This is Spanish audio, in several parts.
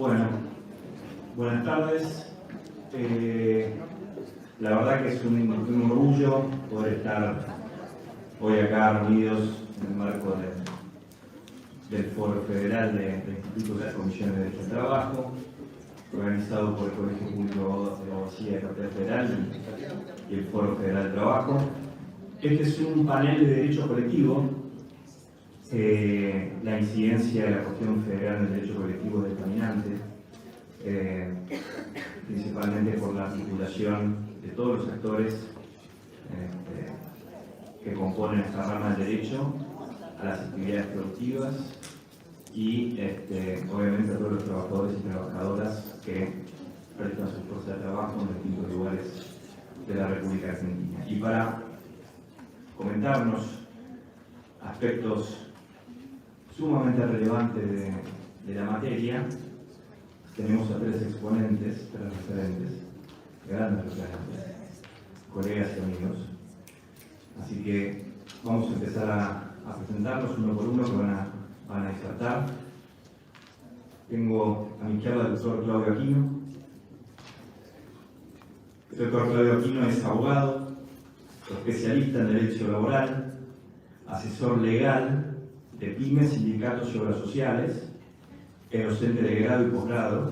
Bueno, buenas tardes. La verdad que es un orgullo poder estar hoy acá reunidos en el marco del Foro Federal de Institutos de la Comisión de Derecho del Trabajo, organizado por el Colegio Público de Abogacía de Capital Federal y el Foro Federal del Trabajo. Este es un panel de derecho colectivo. La incidencia de la cuestión federal en el derecho colectivo es determinante, principalmente por la articulación de todos los actores que componen esta rama del derecho a las actividades productivas y obviamente a todos los trabajadores y trabajadoras que prestan su fuerza de trabajo en distintos lugares de la República Argentina. Y para comentarnos aspectos sumamente relevantes de la materia, tenemos a tres exponentes, tres referentes, grandes referentes, colegas y amigos. Así que vamos a empezar a presentarlos uno por uno, que van a disertar. Tengo a mi izquierda al doctor Claudio Aquino. El doctor Claudio Aquino es abogado, especialista en derecho laboral, asesor legal de pymes, sindicatos y obras sociales, es docente de grado y posgrado,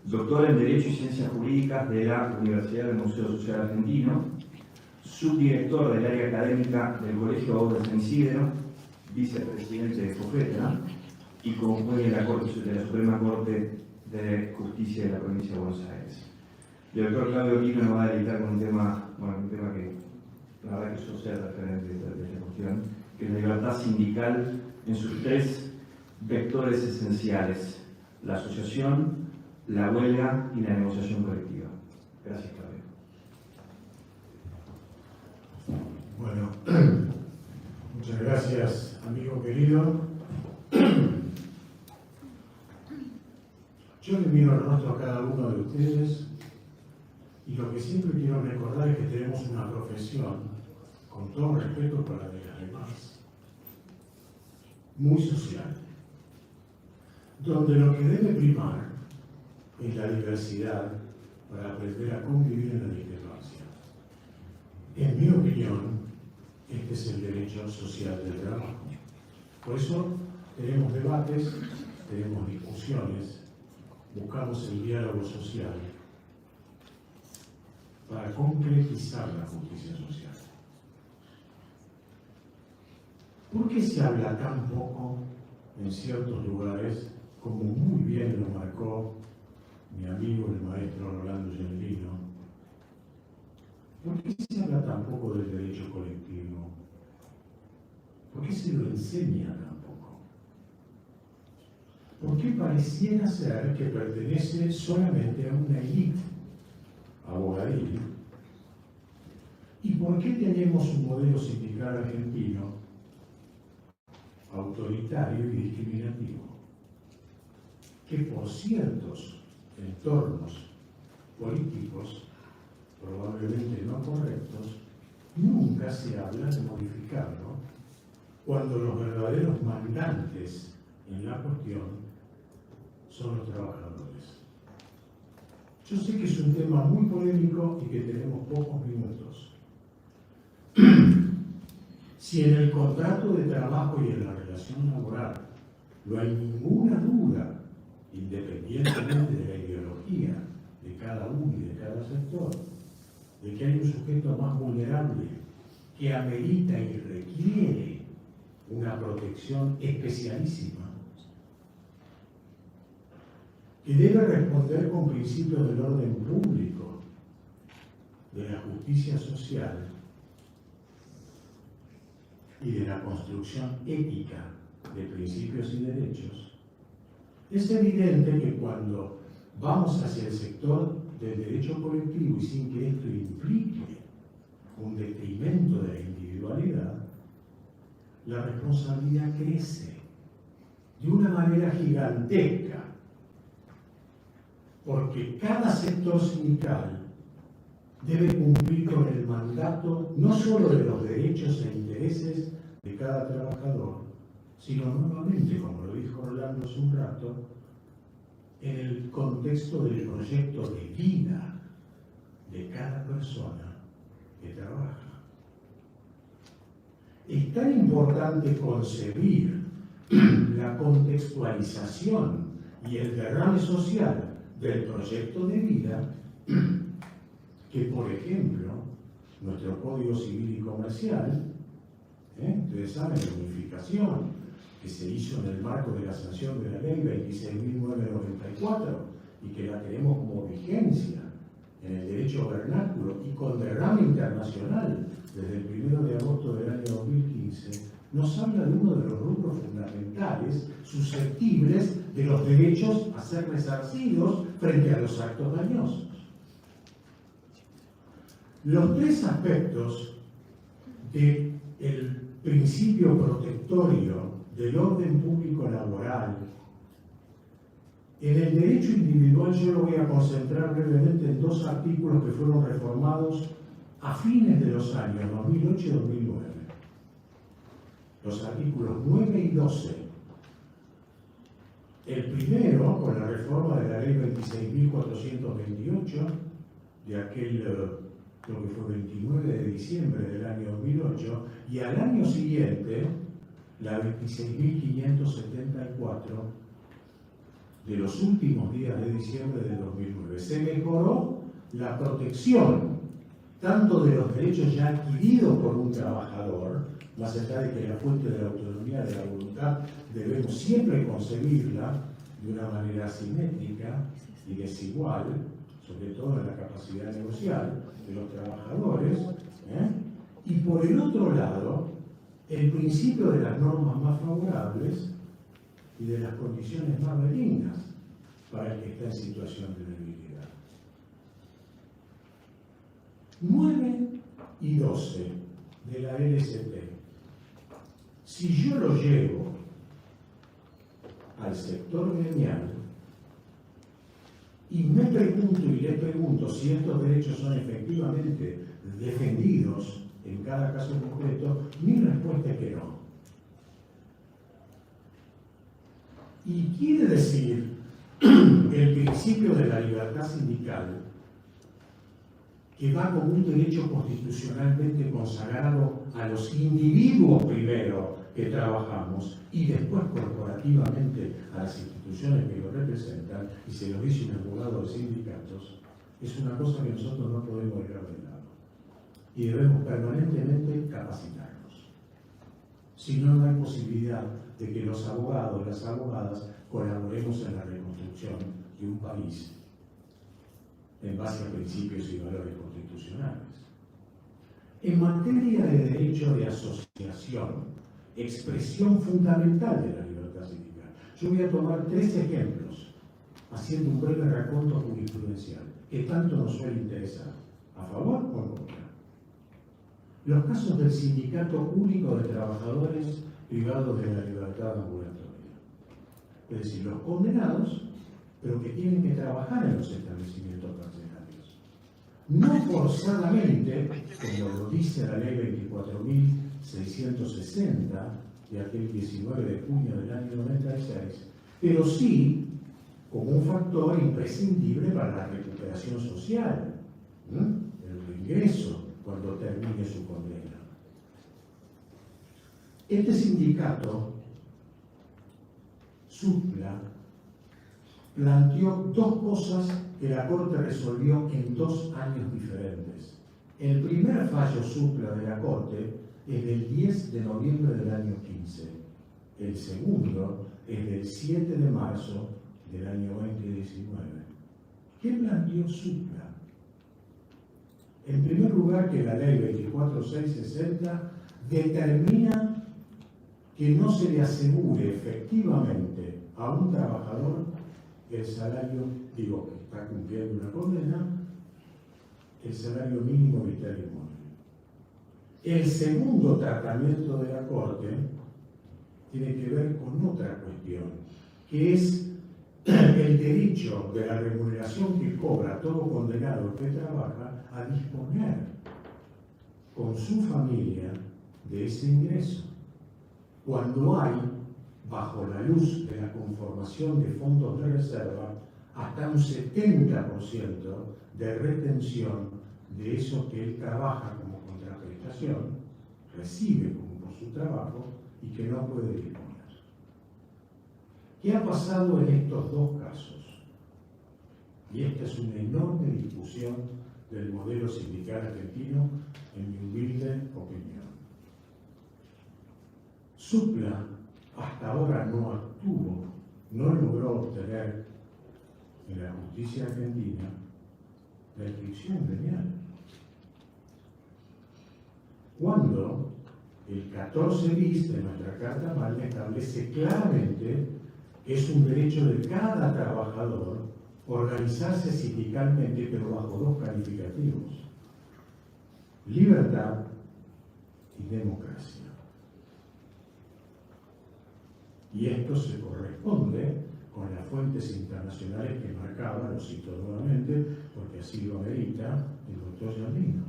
doctor en Derecho y Ciencias Jurídicas de la Universidad del Museo Social Argentino, subdirector del área académica del Colegio Abogado de San Isidro, vicepresidente de COFETRA y compuede de la Suprema Corte de Justicia de la Provincia de Buenos Aires. Y el doctor Claudio Aquino nos va a dedicar con un tema que la verdad que yo sea referente de esta cuestión, que es la libertad sindical en sus tres vectores esenciales: la asociación, la huelga y la negociación colectiva. Gracias, Claudio. Bueno, muchas gracias, amigo querido. Yo le miro el rostro a cada uno de ustedes y lo que siempre quiero recordar es que tenemos una profesión, con todo respeto para las demás, muy social, donde lo que debe primar es la diversidad para aprender a convivir en la discrepancia. En mi opinión, este es el derecho social del trabajo. Por eso tenemos debates, tenemos discusiones, buscamos el diálogo social para concretizar la justicia social. ¿Por qué se habla tan poco en ciertos lugares, como muy bien lo marcó mi amigo el maestro Rolando Genelino? ¿Por qué se habla tan poco del derecho colectivo? ¿Por qué se lo enseña tan poco? ¿Por qué pareciera ser que pertenece solamente a una élite abogadil? ¿Y por qué tenemos un modelo sindical argentino autoritario y discriminativo, que por ciertos entornos políticos probablemente no correctos nunca se habla de modificarlo, cuando los verdaderos mandantes en la cuestión son los trabajadores? Yo sé que es un tema muy polémico y que tenemos pocos minutos. Si en el contrato de trabajo y en la relación laboral no hay ninguna duda, independientemente de la ideología de cada uno y de cada sector, de que hay un sujeto más vulnerable que amerita y requiere una protección especialísima, que debe responder con principios del orden público, de la justicia social y de la construcción ética de principios y derechos, es evidente que cuando vamos hacia el sector del derecho colectivo y sin que esto implique un detrimento de la individualidad, la responsabilidad crece de una manera gigantesca, porque cada sector sindical debe cumplir con el mandato no solo de los derechos e intereses de cada trabajador, sino nuevamente, como lo dijo Rolando hace un rato, en el contexto del proyecto de vida de cada persona que trabaja. Es tan importante concebir la contextualización y el derrame social del proyecto de vida que, por ejemplo, nuestro Código Civil y Comercial, ustedes saben, la unificación que se hizo en el marco de la sanción de la ley 26.994 y que la tenemos como vigencia en el derecho vernáculo y con derrame internacional desde el 1 de agosto del año 2015, nos habla de uno de los rubros fundamentales susceptibles de los derechos a ser resarcidos frente a los actos dañosos. Los tres aspectos del principio protectorio del orden público laboral, en el derecho individual yo lo voy a concentrar brevemente en dos artículos que fueron reformados a fines de los años 2008 y 2009. Los artículos 9 y 12. El primero, con la reforma de la ley 26.428, de aquel, creo que fue 29 de diciembre del año 2008, y al año siguiente, la 26.574, de los últimos días de diciembre de 2009. Se mejoró la protección tanto de los derechos ya adquiridos por un trabajador, más allá de que la fuente de la autonomía de la voluntad debemos siempre concebirla de una manera simétrica y desigual, sobre todo en la capacidad negocial de los trabajadores, y por el otro lado, el principio de las normas más favorables y de las condiciones más benignas para el que está en situación de debilidad. 9 y 12 de la LST. Si yo lo llevo al sector gremial y me pregunto y le pregunto si estos derechos son efectivamente defendidos en cada caso concreto, mi respuesta es que no. Y quiere decir el principio de la libertad sindical, que va como un derecho constitucionalmente consagrado a los individuos primero que trabajamos y después corporativamente a las instituciones que lo representan, y se lo dice un abogado de sindicatos, es una cosa que nosotros no podemos dejar de lado. Y debemos permanentemente capacitarnos. Si no, no hay posibilidad de que los abogados y las abogadas colaboremos en la reconstrucción de un país en base a principios y valores constitucionales. En materia de derecho de asociación, expresión fundamental de la libertad sindical, yo voy a tomar 3 ejemplos, haciendo un breve raconto jurisprudencial, que tanto nos suele interesar, a favor o en contra. Los casos del Sindicato Único de Trabajadores Privados de la Libertad Ambulatoria. Es decir, los condenados, pero que tienen que trabajar en los establecimientos carcelarios. No forzadamente, como lo dice la ley 24.660 de aquel 19 de junio del año 96, pero sí como un factor imprescindible para la recuperación social, el reingreso cuando termine su condena. Este sindicato, SUPLA, planteó 2 cosas que la Corte resolvió en 2 años diferentes. El primer fallo SUPLA de la Corte es del 10 de noviembre del año 15. El segundo es del 7 de marzo del año 2019. ¿Qué planteó SUPLA? En primer lugar, que la ley 24.660 determina que no se le asegure efectivamente a un trabajador el salario, digo, que está cumpliendo una condena, el salario mínimo vital y móvil. El segundo tratamiento de la Corte tiene que ver con otra cuestión, que es el derecho de la remuneración que cobra todo condenado que trabaja a disponer con su familia de ese ingreso, cuando hay bajo la luz de la conformación de fondos de reserva, hasta un 70% de retención de eso que él trabaja como contraprestación, recibe como por su trabajo y que no puede disponer. ¿Qué ha pasado en estos dos casos? Y esta es una enorme discusión del modelo sindical argentino, en mi humilde opinión. Supla hasta ahora no actuó, no logró obtener en la justicia argentina la inscripción gremial. Cuando el 14 bis de nuestra Carta Magna establece claramente que es un derecho de cada trabajador organizarse sindicalmente, pero bajo dos calificativos: libertad y democracia. Y esto se corresponde con las fuentes internacionales que marcaba, lo cito nuevamente, porque así lo amerita el doctor Giannino.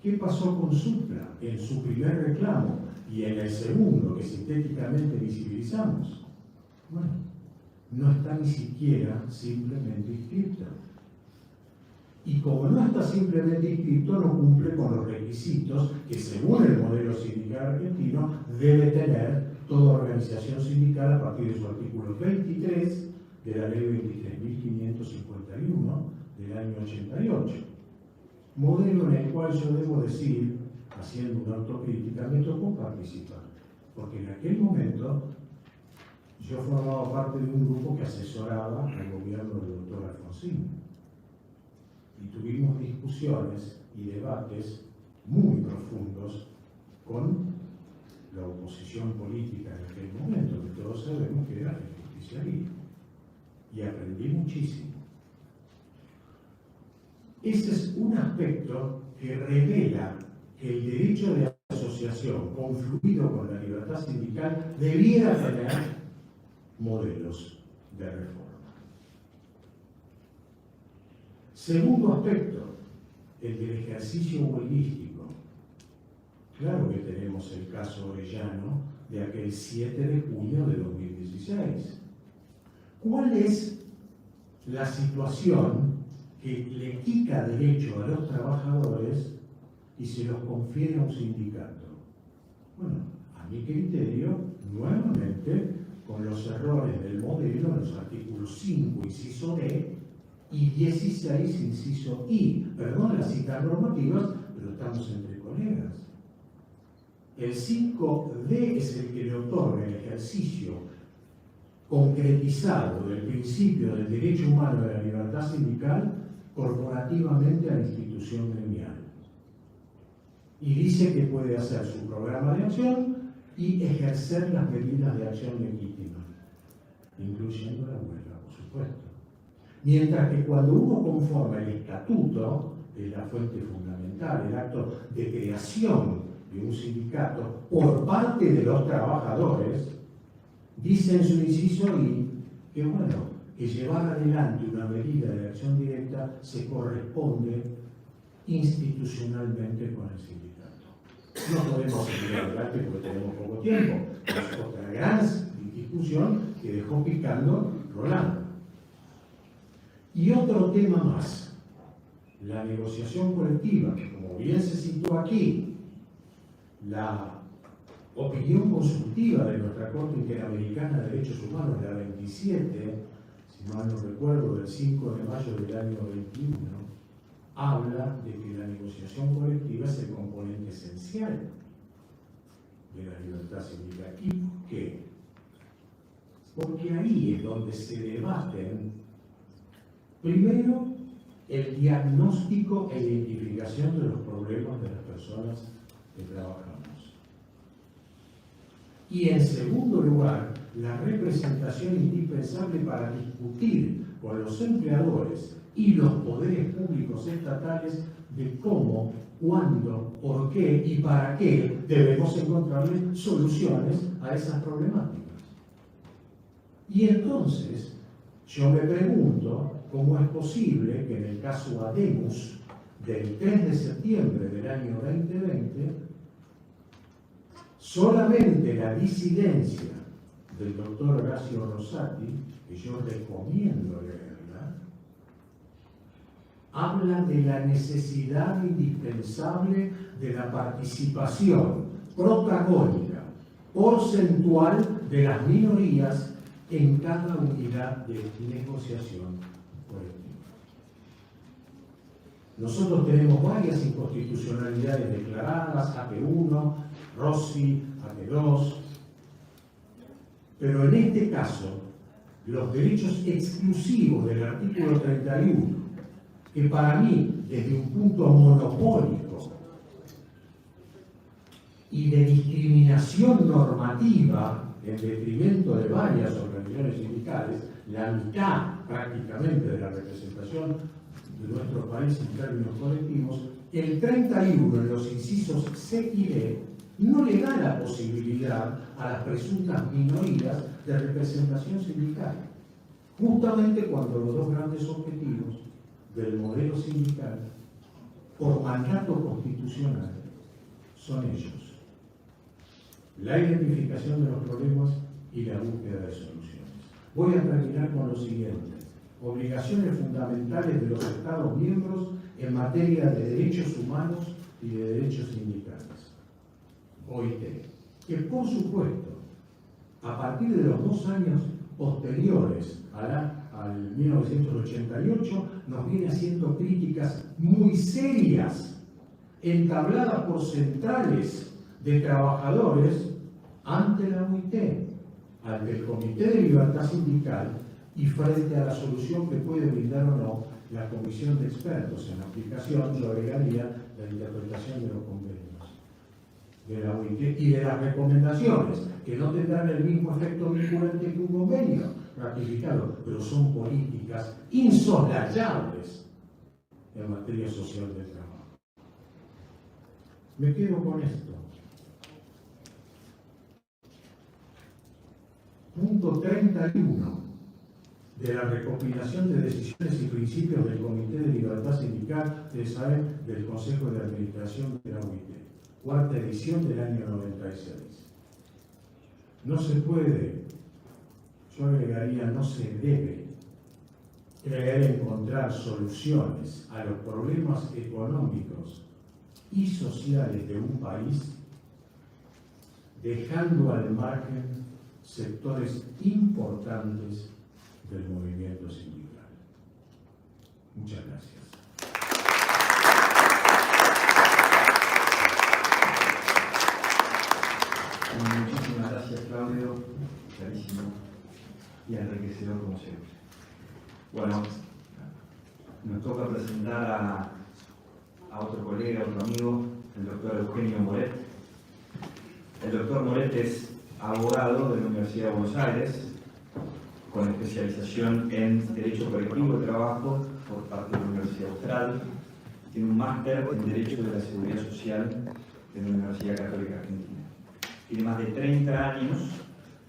¿Qué pasó con Supla en su primer reclamo y en el segundo que sintéticamente visibilizamos? Bueno, no está ni siquiera simplemente inscrito. Y como no está simplemente inscrito, no cumple con los requisitos que, según el modelo sindical argentino, debe tener toda organización sindical a partir de su artículo 23 de la ley 23.551 del año 88. Modelo en el cual yo debo decir, haciendo una autocrítica, me tocó participar, porque en aquel momento yo formaba parte de un grupo que asesoraba al gobierno del doctor Alfonsín. Y tuvimos discusiones y debates muy profundos con la oposición política en aquel momento, que todos sabemos que era el justicialismo. Y aprendí muchísimo. Ese es un aspecto que revela que el derecho de asociación, confluido con la libertad sindical, debiera tener modelos de reforma. Segundo aspecto, el del ejercicio huelguístico. Claro que tenemos el caso Orellano de aquel 7 de junio de 2016. ¿Cuál es la situación que le quita derecho a los trabajadores y se los confiere a un sindicato? Bueno, a mi criterio, nuevamente, con los errores del modelo en los artículos 5, inciso D, y 16, inciso I. Perdón las citas normativas, pero estamos entre colegas. El 5D es el que le otorga el ejercicio concretizado del principio del derecho humano de la libertad sindical corporativamente a la institución gremial. Y dice que puede hacer su programa de acción y ejercer las medidas de acción legítima, incluyendo la huelga, por supuesto. Mientras que cuando uno conforma el estatuto, es la fuente fundamental, el acto de creación de un sindicato por parte de los trabajadores, dice en su inciso I que, bueno, que llevar adelante una medida de acción directa se corresponde institucionalmente con el sindicato. No podemos seguir adelante porque tenemos poco tiempo. Es otra gran discusión que dejó picando Rolando. Y otro tema más, la negociación colectiva, que como bien se citó aquí, la opinión consultiva de nuestra Corte Interamericana de Derechos Humanos, la 27, si mal no recuerdo, del 5 de mayo del año 21, habla de que la negociación colectiva es el componente esencial de la libertad sindical. ¿Y por qué? Porque ahí es donde se debaten, primero, el diagnóstico e identificación de los problemas de las personas que trabajamos. Y en segundo lugar, la representación indispensable para discutir con los empleadores y los poderes públicos estatales de cómo, cuándo, por qué y para qué debemos encontrarle soluciones a esas problemáticas. Y entonces, yo me pregunto cómo es posible que en el caso Ademus del 3 de septiembre del año 2020, solamente la disidencia del doctor Horacio Rosati, que yo recomiendo leerla, habla de la necesidad indispensable de la participación protagónica, porcentual de las minorías en cada unidad de negociación colectiva. Nosotros tenemos varias inconstitucionalidades declaradas, AP1, Rossi, AP2, pero en este caso, los derechos exclusivos del artículo 31, que para mí, desde un punto monopólico y de discriminación normativa en detrimento de varias organizaciones sindicales, la mitad prácticamente de la representación de nuestro país en términos colectivos, el 31 en los incisos C y D no le da la posibilidad a las presuntas minorías de representación sindical, justamente cuando los dos grandes objetivos del modelo sindical, por mandato constitucional, son ellos: la identificación de los problemas y la búsqueda de soluciones. Voy a terminar con lo siguiente: obligaciones fundamentales de los Estados miembros en materia de derechos humanos y de derechos sindicales. OIT, que por supuesto, a partir de los 2 años posteriores al 1988, nos viene haciendo críticas muy serias, entabladas por centrales de trabajadores ante la OIT, ante el Comité de Libertad Sindical y frente a la solución que puede brindar o no la Comisión de Expertos en aplicación, yo agregaría, la interpretación de los convenios de la OIT y de las recomendaciones, que no tendrán el mismo efecto vinculante que un convenio ratificado, pero son políticas insoslayables en materia social del trabajo. Me quedo con esto. Punto 31 de la recopilación de decisiones y principios del Comité de Libertad Sindical, ustedes saben, del Consejo de Administración de la OIT, 4ª edición del año 96. No se puede, yo agregaría, no se debe creer encontrar soluciones a los problemas económicos y sociales de un país dejando al margen sectores importantes del movimiento sindical. Muchas gracias. Muchísimas gracias, Claudio. Clarísimo y enriquecedor como siempre. Bueno, nos toca presentar a otro colega, otro amigo, el doctor Eugenio Moret. El doctor Moret es abogado de la Universidad de Buenos Aires, con especialización en Derecho Colectivo de Trabajo por parte de la Universidad Austral. Tiene un máster en Derecho de la Seguridad Social de la Universidad Católica Argentina. Tiene más de 30 años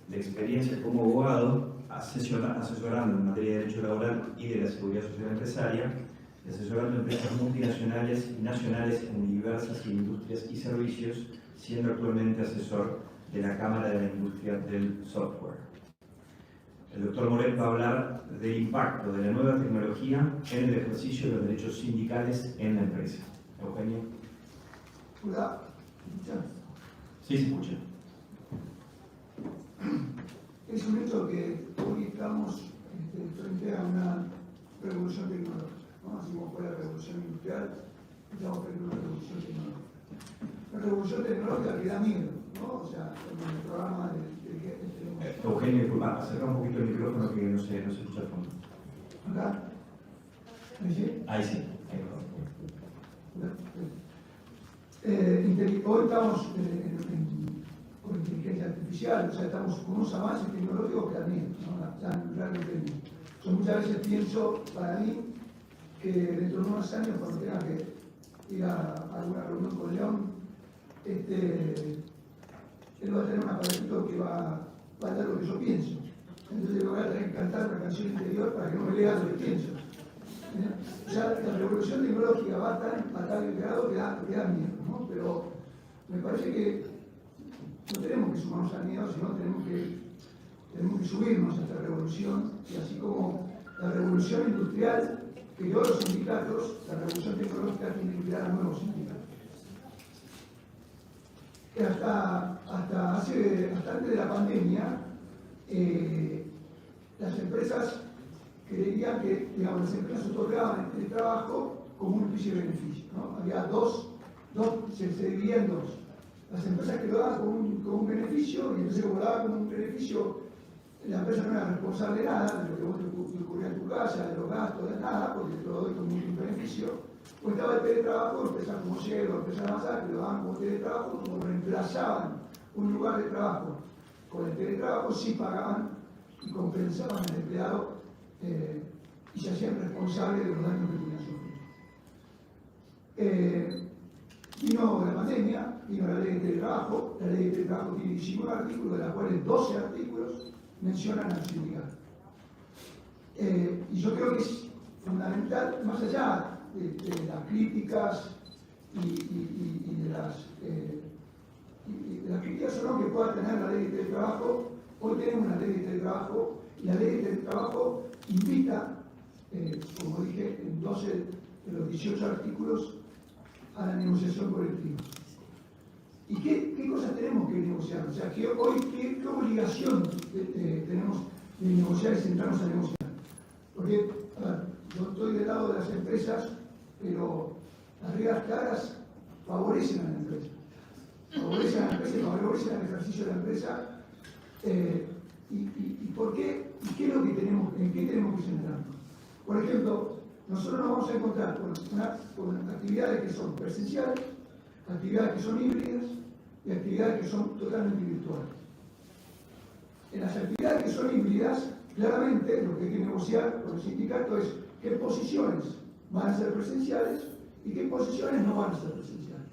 de experiencia como abogado, asesorando en materia de derecho laboral y de la seguridad social empresaria, y asesorando empresas multinacionales y nacionales en diversas industrias y servicios, siendo actualmente asesor de la Cámara de la Industria del Software. El doctor Moret va a hablar del impacto de la nueva tecnología en el ejercicio de los derechos sindicales en la empresa. Eugenio. Hola, ¿escuchas? Sí, se escucha. Es un hecho que hoy estamos frente a una revolución tecnológica, ¿no? Así como fue la revolución industrial, estamos frente a una revolución tecnológica. Una revolución tecnológica que da miedo, ¿no? O sea, como el programa de Eugenio, disculpa, acerca un poquito el micrófono que no se escucha al fondo. ¿Acá? ¿Me sigue? Ahí sí. Hoy estamos con inteligencia artificial, o sea, estamos con unos avances tecnológicos que dan miedo, ¿no? Ya realmente miedo. Yo muchas veces pienso, para mí, que dentro de unos años, cuando tenga que ir a alguna reunión con León, él va a tener un aparatito que va a dar lo que yo pienso. Entonces yo voy a tener que cantar una canción interior para que no me lea lo que pienso. O sea, la revolución tecnológica va a tal grado que da miedo, ¿no? Pero me parece que no tenemos que sumarnos al miedo, sino tenemos que tenemos que subirnos a esta revolución, y así como la revolución industrial creó los sindicatos, la revolución tecnológica tiene que crear nuevos sindicatos. Hasta antes de la pandemia, las empresas creían que, digamos, las empresas otorgaban el teletrabajo como un juicio de beneficio, ¿no? Había se dividían en dos. Las empresas que lo daban como un beneficio, y entonces como lo daban como un beneficio, la empresa no era responsable de nada, de lo que vos te ocurría en tu casa, de los gastos, de nada, porque te lo doy como un beneficio. O estaba el teletrabajo, empresas como Cielo, empresas avanzadas, que lo daban como teletrabajo, como reemplazaban un lugar de trabajo con el teletrabajo, sí pagaban y compensaban al empleado y se hacían responsables de los daños que tenían sufrido. Vino la pandemia, vino la ley de teletrabajo. La ley de teletrabajo tiene 19 artículos, de los cuales 12 artículos mencionan al sindicato. Y yo creo que es fundamental, más allá de las críticas y de las críticas o no que pueda tener la ley de teletrabajo. Hoy tenemos una ley de teletrabajo, y la ley de teletrabajo invita, como dije, en 12 de los 18 artículos, a la negociación colectiva. ¿Y qué cosas tenemos que negociar? O sea, ¿qué obligación tenemos de negociar y sentarnos a negociar? Porque, a ver, yo estoy del lado de las empresas, pero las reglas claras favorecen a la empresa. Favorecen a la empresa y favorecen al ejercicio de la empresa. ¿Y por qué? ¿Y qué es lo que en qué tenemos que centrarnos? Por ejemplo, nosotros nos vamos a encontrar con actividades que son presenciales, actividades que son híbridas y actividades que son totalmente virtuales. En las actividades que son híbridas, claramente lo que hay que negociar con el sindicato es qué posiciones van a ser presenciales y qué posiciones no van a ser presenciales.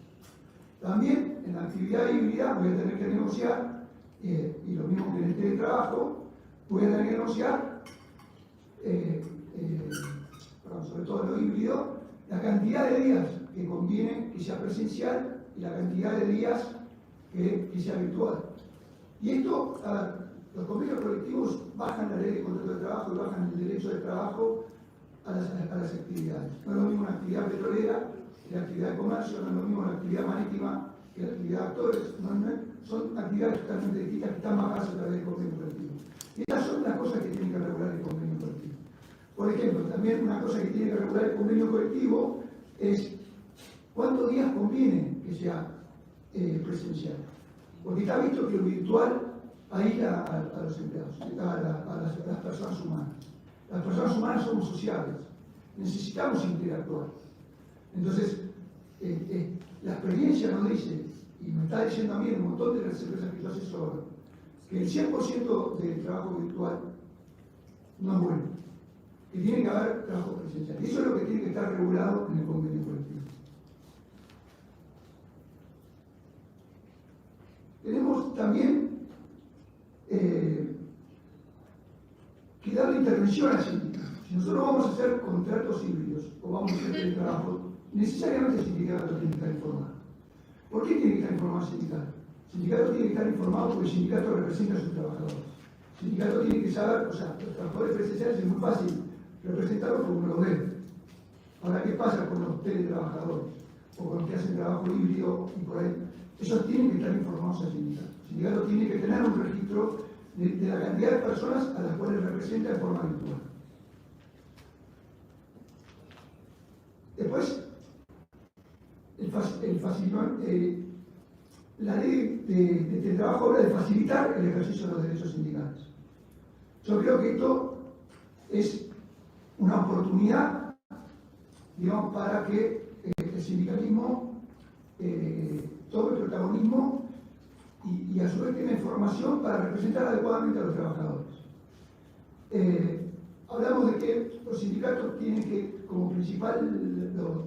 También en la actividad híbrida voy a tener que negociar, y lo mismo que en el teletrabajo, voy a tener que negociar, sobre todo en lo híbrido, la cantidad de días que conviene que sea presencial y la cantidad de días que sea virtual. Y esto, los convenios colectivos bajan la ley de contrato de trabajo y bajan el derecho de trabajo a las actividades. No es lo mismo una actividad petrolera que la actividad de comercio, no es lo mismo la actividad marítima que la actividad de actores, son actividades totalmente distintas que están bajadas a través del convenio colectivo. Y estas son las cosas que tiene que regular el convenio colectivo. Por ejemplo, también una cosa que tiene que regular el convenio colectivo es cuántos días conviene que sea presencial. Porque está visto que lo virtual aísla a los empleados, a las personas humanas. Las personas humanas somos sociables, necesitamos interactuar. Entonces, la experiencia nos dice, y me está diciendo a mí en un montón de las empresas que yo asesoro, que el 100% del trabajo virtual no es bueno, que tiene que haber trabajo presencial. Y eso es lo que tiene que estar regulado en el convenio colectivo. Tenemos también que darle intervención al sindicato. Si nosotros vamos a hacer contratos híbridos o vamos a hacer teletrabajo, necesariamente el sindicato tiene que estar informado. ¿Por qué tiene que estar informado el sindicato? El sindicato tiene que estar informado porque el sindicato representa a sus trabajadores. El sindicato tiene que saber, o sea, los trabajadores presenciales es muy fácil representarlos como uno lo ve. Ahora, ¿qué pasa con los teletrabajadores? O con los que hacen trabajo híbrido y por ahí? Ellos tienen que estar informados al sindicato. El sindicato tiene que tener un registro de la cantidad de personas a las cuales representa de forma virtual. Después, la ley de teletrabajo habla de facilitar el ejercicio de los derechos sindicales. Yo creo que esto es una oportunidad, digamos, para que el sindicalismo tome protagonismo y a su vez tenga información para representar adecuadamente a los trabajadores. Hablamos de que los sindicatos tienen que, como principal,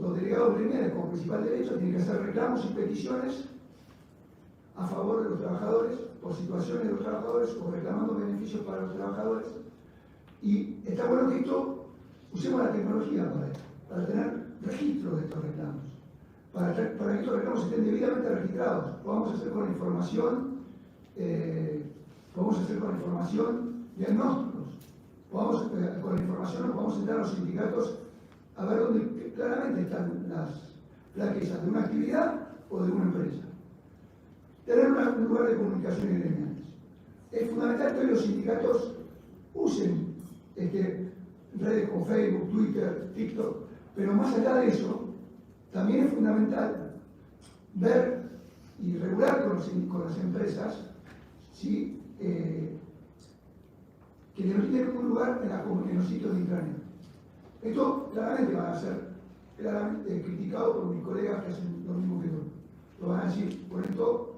los delegados gremiales como principal derecho, tienen que hacer reclamos y peticiones a favor de los trabajadores, por situaciones de los trabajadores, o reclamando beneficios para los trabajadores. Y está bueno que esto, usemos la tecnología para tener registros de estos reclamos, para que estos reclamos estén debidamente registrados, podamos hacer con la información podemos hacer con la información diagnósticos, con la información nos podemos sentar a los sindicatos a ver dónde claramente están las flaquezas de una actividad o de una empresa. Tener un lugar de comunicación y gremiales. Es fundamental que hoy los sindicatos usen redes como Facebook, Twitter, TikTok, pero más allá de eso, también es fundamental ver y regular con las empresas ¿sí? Que no tienen un lugar en los sitios de internet. Esto claramente va a ser criticado por mis colegas que hacen lo mismo que yo. Lo van a decir, por esto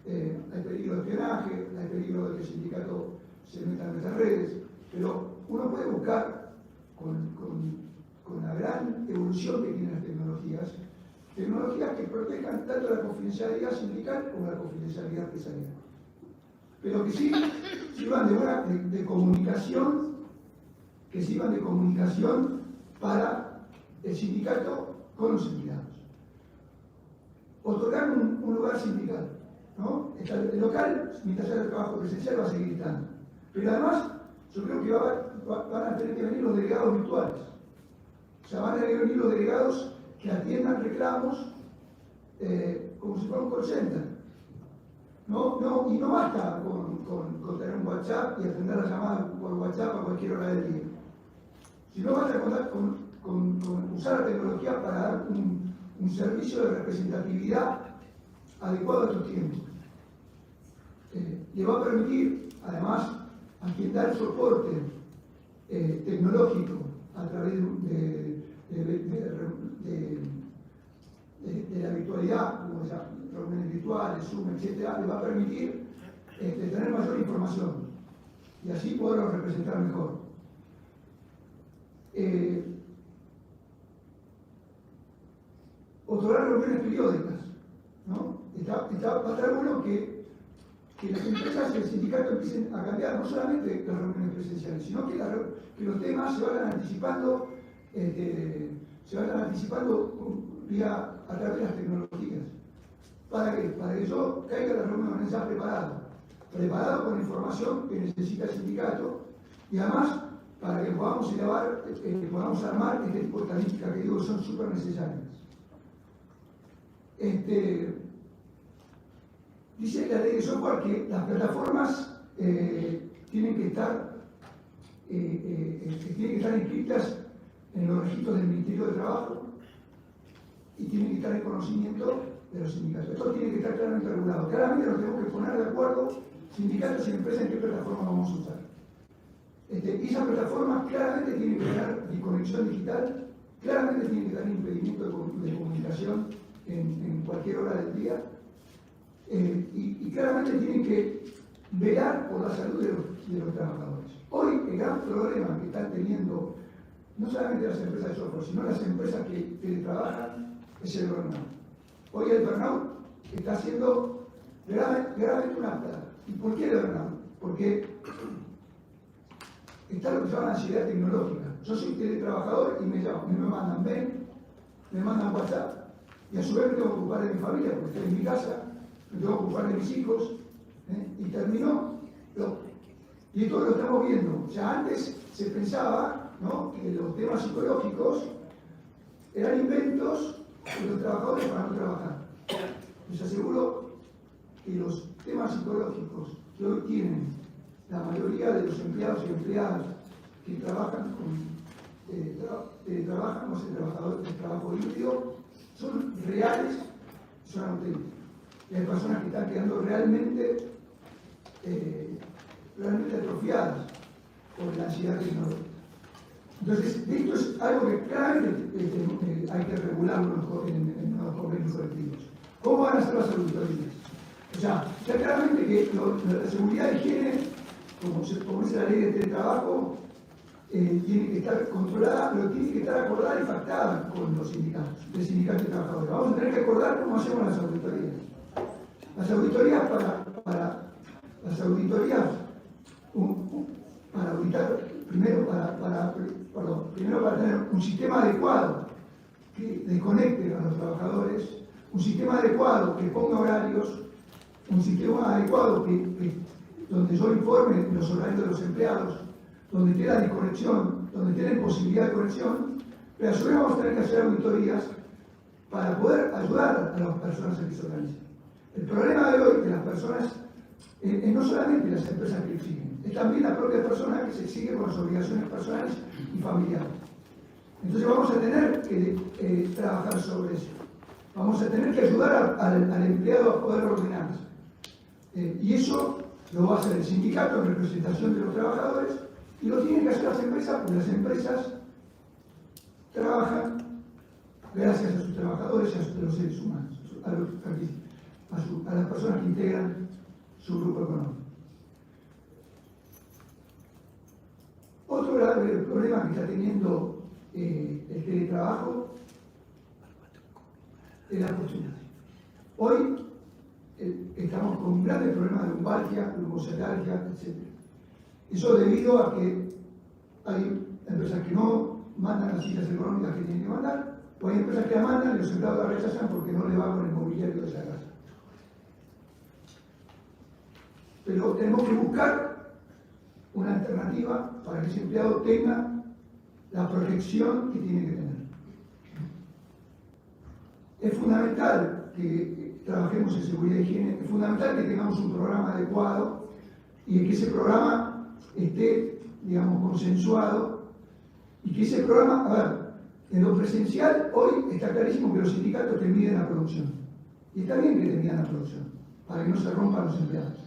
hay peligro de espionaje, hay peligro de que el sindicato se meta en nuestras redes, pero uno puede buscar con la gran evolución que tienen las tecnologías que protejan tanto la confidencialidad sindical como la confidencialidad empresarial. Pero que sí sirvan de comunicación, que sirvan de comunicación para el sindicato con los empleados. Otorgar un lugar sindical, ¿no? El local, mientras haya el trabajo presencial, va a seguir estando. Pero además, yo creo que van a tener que venir los delegados virtuales. O sea, van a tener que venir los delegados que atiendan reclamos como si fuera un call center. Y no basta con tener un WhatsApp y atender la llamada por WhatsApp a cualquier hora del día. Sino basta con usar la tecnología para dar un servicio de representatividad adecuado a estos tiempos. Le va a permitir, además, a quien da el soporte tecnológico a través de la virtualidad, como esas reuniones virtuales, Zoom, etc., le va a permitir tener mayor información y así poderlo representar mejor. Otorgar reuniones periódicas, ¿no? Va a estar bueno que las empresas y el sindicato empiecen a cambiar no solamente las reuniones presenciales, sino que los temas se vayan anticipando a través de las tecnologías. ¿Para qué? Para que yo caiga a la reunión ya preparado con la información que necesita el sindicato y además para que podamos armar este tipo de estadísticas que digo son súper necesarias. Dice la ley de software que las plataformas tienen que estar inscritas en los registros del Ministerio de Trabajo y tienen que estar en conocimiento de los sindicatos. Esto tiene que estar claramente regulado. Claramente nos tenemos que poner de acuerdo, sindicatos y empresas, en qué plataforma vamos a usar. Y esas plataformas claramente tienen que tener conexión digital, claramente tienen que tener impedimento de comunicación en cualquier hora del día, y claramente tienen que velar por la salud de los trabajadores. Hoy el gran problema que están teniendo no solamente las empresas de software, sino las empresas que teletrabajan es el burnout. Hoy el burnout está siendo gravemente una plaga. ¿Y por qué el burnout? Porque está lo que se llama ansiedad tecnológica. Yo soy teletrabajador y me mandan mail, me mandan WhatsApp, y a su vez me tengo que ocupar de mi familia, porque estoy en mi casa, me tengo que ocupar de mis hijos, y terminó. Y esto lo estamos viendo. Ya antes se pensaba, ¿no?, que los temas psicológicos eran inventos de los trabajadores para no trabajar. Les aseguro que los temas psicológicos que hoy tienen la mayoría de los empleados y empleadas que trabajan con el trabajo híbrido son reales, son auténticos. Y hay personas que están quedando realmente atrofiadas por la ansiedad tecnológica. Entonces, esto es algo que claramente hay que regularlo en los convenios colectivos. ¿Cómo van a ser las auditorías? O sea, ya claramente que la seguridad de higiene, como es la ley de teletrabajo, tiene que estar controlada, pero tiene que estar acordada y pactada con los sindicatos, el sindicato de trabajadores. Vamos a tener que acordar cómo hacemos las auditorías. Las auditorías para auditar, primero para tener un sistema adecuado que desconecte a los trabajadores, un sistema adecuado que ponga horarios, un sistema adecuado que donde yo informe los horarios de los empleados, donde esté la desconexión, donde esté la imposibilidad de conexión, pero a su vez vamos a tener que hacer auditorías para poder ayudar a las personas a que se organicen. El problema de hoy de las personas no solamente las empresas que exigen, es también la propia persona que se exige con las obligaciones personales y familiares. Entonces vamos a tener que trabajar sobre eso. Vamos a tener que ayudar al empleado a poder ordenarse. Y eso lo va a hacer el sindicato en representación de los trabajadores y lo tienen que hacer las empresas, porque las empresas trabajan gracias a sus trabajadores y a los seres humanos, a las personas que integran su grupo económico. Otro grave problema que está teniendo el teletrabajo es la postulación. Hoy estamos con un grave problema de lumbalgia, glucocelalgia, etc. Eso debido a que hay empresas que no mandan las citas económicas que tienen que mandar, o hay empresas que la mandan y los empleados la rechazan porque no le va con el mobiliario de esa casa. Pero tenemos que buscar una alternativa para que ese empleado tenga la protección que tiene que tener. Es fundamental que trabajemos en seguridad y higiene, es fundamental que tengamos un programa adecuado y que ese programa esté, digamos, consensuado y que ese programa, a ver, en lo presencial hoy está clarísimo que los sindicatos te miden la producción. Y está bien que te midan la producción, para que no se rompan los empleados,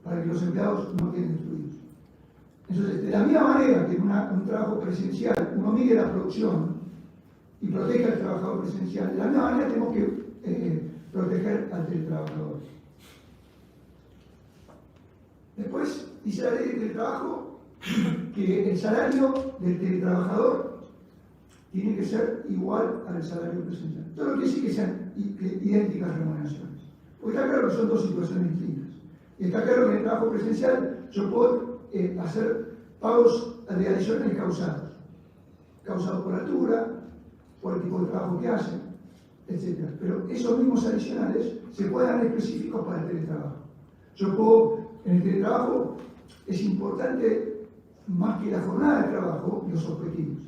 para que los empleados no queden destruidos. Entonces, de la misma manera que en un trabajo presencial uno mide la producción y protege al trabajador presencial, de la misma manera tenemos que proteger al teletrabajador. Después, dice la ley del teletrabajo que el salario del teletrabajador tiene que ser igual al salario presencial. Esto no quiere decir que sean idénticas remuneraciones, porque está claro que son dos situaciones distintas. Y está claro que en el trabajo presencial yo puedo hacer pagos de adicionales causados por altura, por el tipo de trabajo que hacen, etc. Pero esos mismos adicionales se pueden dar específicos para el teletrabajo. Yo puedo, en el teletrabajo, es importante más que la jornada de trabajo, los objetivos.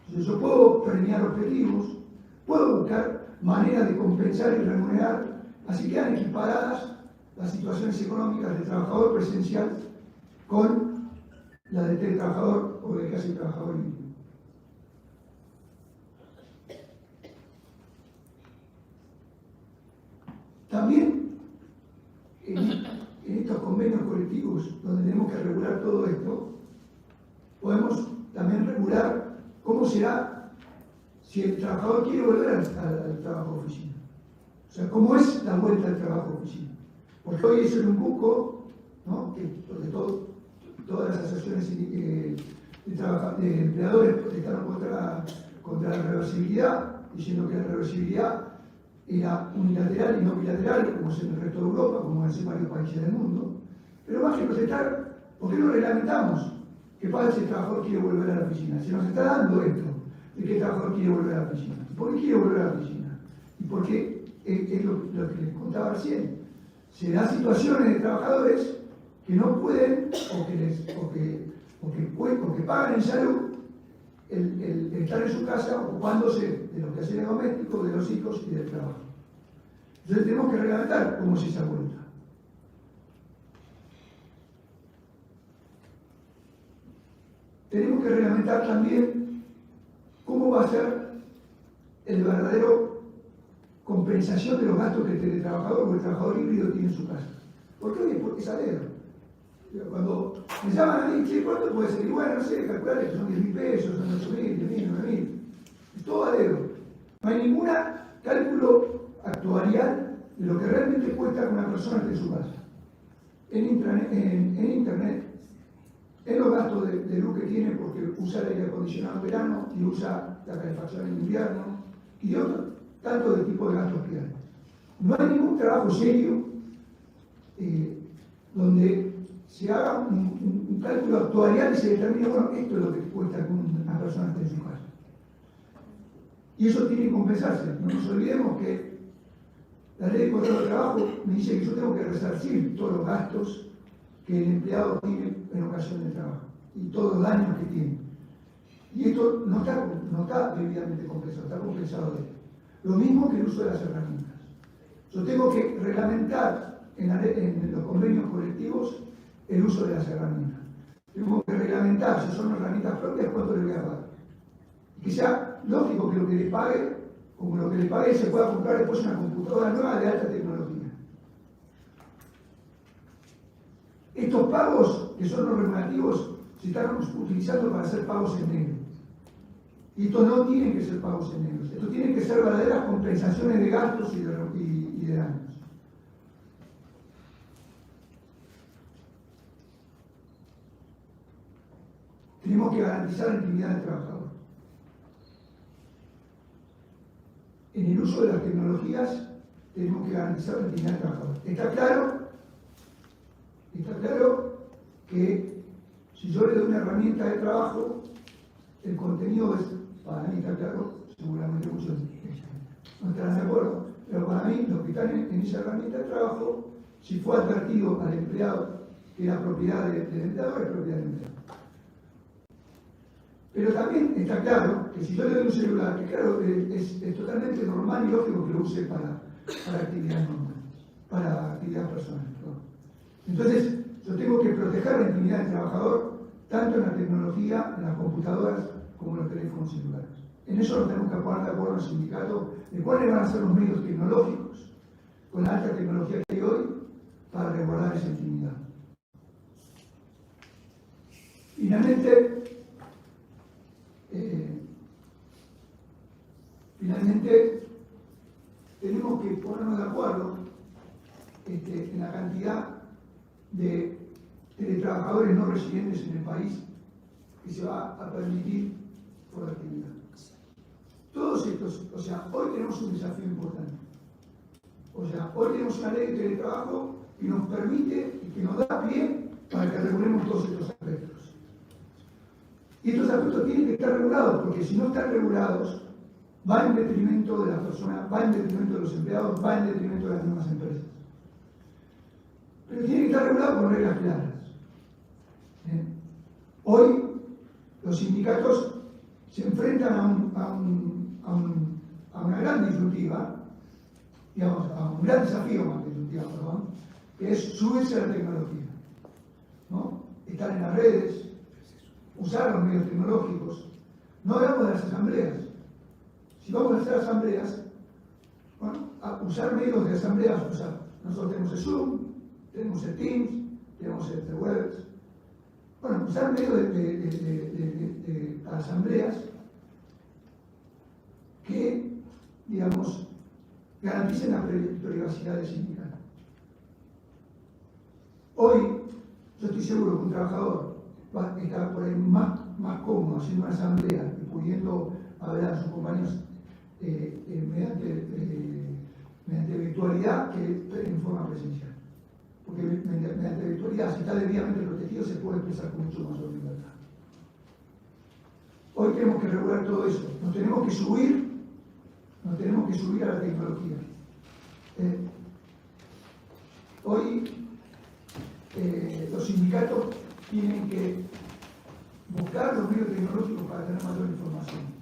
Entonces yo puedo premiar objetivos, puedo buscar maneras de compensar y remunerar, así quedan equiparadas las situaciones económicas del trabajador presencial con la del teletrabajador o del casi trabajador híbrido. También en estos convenios colectivos donde tenemos que regular todo esto, podemos también regular cómo será si el trabajador quiere volver al trabajo de oficina. O sea, cómo es la vuelta al trabajo de oficina. Porque hoy es un buco, ¿no? Donde todas las asociaciones de empleadores protestaron contra la reversibilidad, diciendo que la reversibilidad era unilateral y no bilateral, como es en el resto de Europa, como es en varios países del mundo. Pero más que protestar, ¿por qué no reglamentamos qué pasa si el trabajador quiere volver a la oficina? Se nos está dando esto, de que el trabajador quiere volver a la oficina. ¿Por qué quiere volver a la oficina? Y por qué es lo que les contaba recién. Se dan situaciones de trabajadores que no pueden o que pagan en salud el estar en su casa ocupándose de los quehaceres domésticos, de los hijos y del trabajo. Entonces tenemos que reglamentar cómo es esa vuelta. Tenemos que reglamentar también cómo va a ser el verdadero compensación de los gastos que el teletrabajador o el trabajador híbrido tiene en su casa. ¿Por qué? Porque es alero. Cuando me llaman a mí, ¿cuánto puede ser? Y bueno, no sé, calcular que son 10.000 pesos, son 8.000, 10.000, 9.000. Es todo alero. No hay ningún cálculo actuarial de lo que realmente cuesta que una persona esté en su casa. En internet, en los gastos de luz que tiene porque usa el aire acondicionado en verano y usa la calefacción en invierno y de otro tanto de tipo de gastos que hay. No hay ningún trabajo serio donde se haga un cálculo actuarial y se determine, bueno, esto es lo que cuesta que una persona esté en su casa. Y eso tiene que compensarse. No nos olvidemos que la ley de contrato de trabajo me dice que yo tengo que resarcir todos los gastos que el empleado tiene en ocasión del trabajo y todos los daños que tiene. Y esto no está debidamente compensado, está compensado de esto. Lo mismo que el uso de las herramientas. Yo tengo que reglamentar en los convenios colectivos el uso de las herramientas. Tengo que reglamentar, si son herramientas propias, cuánto le voy a pagar. Y que sea lógico que lo que le pague, como lo que le pague, se pueda comprar después una computadora nueva de alta tecnología. Estos pagos, que son los remunerativos, se están utilizando para hacer pagos en negro. Y estos no tienen que ser pagos en negro. Estos tienen que ser verdaderas compensaciones de gastos y de daños. Tenemos que garantizar la intimidad del trabajador. En el uso de las tecnologías tenemos que garantizar la intimidad del trabajador. Está claro que si yo le doy una herramienta de trabajo, el contenido es, para mí está claro, seguramente muchos no estarán de acuerdo, pero para mí los que están en esa herramienta de trabajo, si fue advertido al empleado que era propiedad del empleador, es propiedad del empleado. Pero también está claro que si yo le doy un celular, que claro, es totalmente normal y lógico que lo use para actividades normales, para actividades personales. ¿No? Entonces, yo tengo que proteger la intimidad del trabajador, tanto en la tecnología, en las computadoras, como en los teléfonos celulares. En eso nos tenemos que poner de acuerdo en el sindicato de cuáles van a ser los medios tecnológicos, con la alta tecnología que hay hoy, para resguardar esa intimidad. Finalmente, tenemos que ponernos de acuerdo en la cantidad de teletrabajadores no residentes en el país que se va a permitir por la actividad. Todos estos, o sea, hoy tenemos un desafío importante. O sea, hoy tenemos una ley de teletrabajo que nos permite y que nos da pie para que regulemos todos estos aspectos. Y estos aspectos tienen que estar regulados, porque si no están regulados, va en detrimento de las personas, va en detrimento de los empleados, va en detrimento de las mismas empresas. Pero tiene que estar regulado con reglas claras. Hoy los sindicatos se enfrentan a una gran disyuntiva, digamos, a un gran desafío más que disyuntiva, perdón, que es subirse a la tecnología, ¿no? Estar en las redes, usar los medios tecnológicos. No hablamos de las asambleas. Si vamos a hacer asambleas, bueno, a usar medios de asambleas, usar. Nosotros tenemos el Zoom, tenemos el Teams, tenemos el Webex. Bueno, usar medios de asambleas que, digamos, garanticen la privacidad del sindicato. Hoy, yo estoy seguro que un trabajador va a estar por ahí más cómodo haciendo una asamblea y pudiendo hablar a sus compañeros mediante virtualidad que en forma presencial. Porque mediante virtualidad, si está debidamente protegido, se puede expresar con mucho mayor libertad. Hoy tenemos que regular todo eso. Nos tenemos que subir a la tecnología. Hoy los sindicatos tienen que buscar los medios tecnológicos para tener mayor información.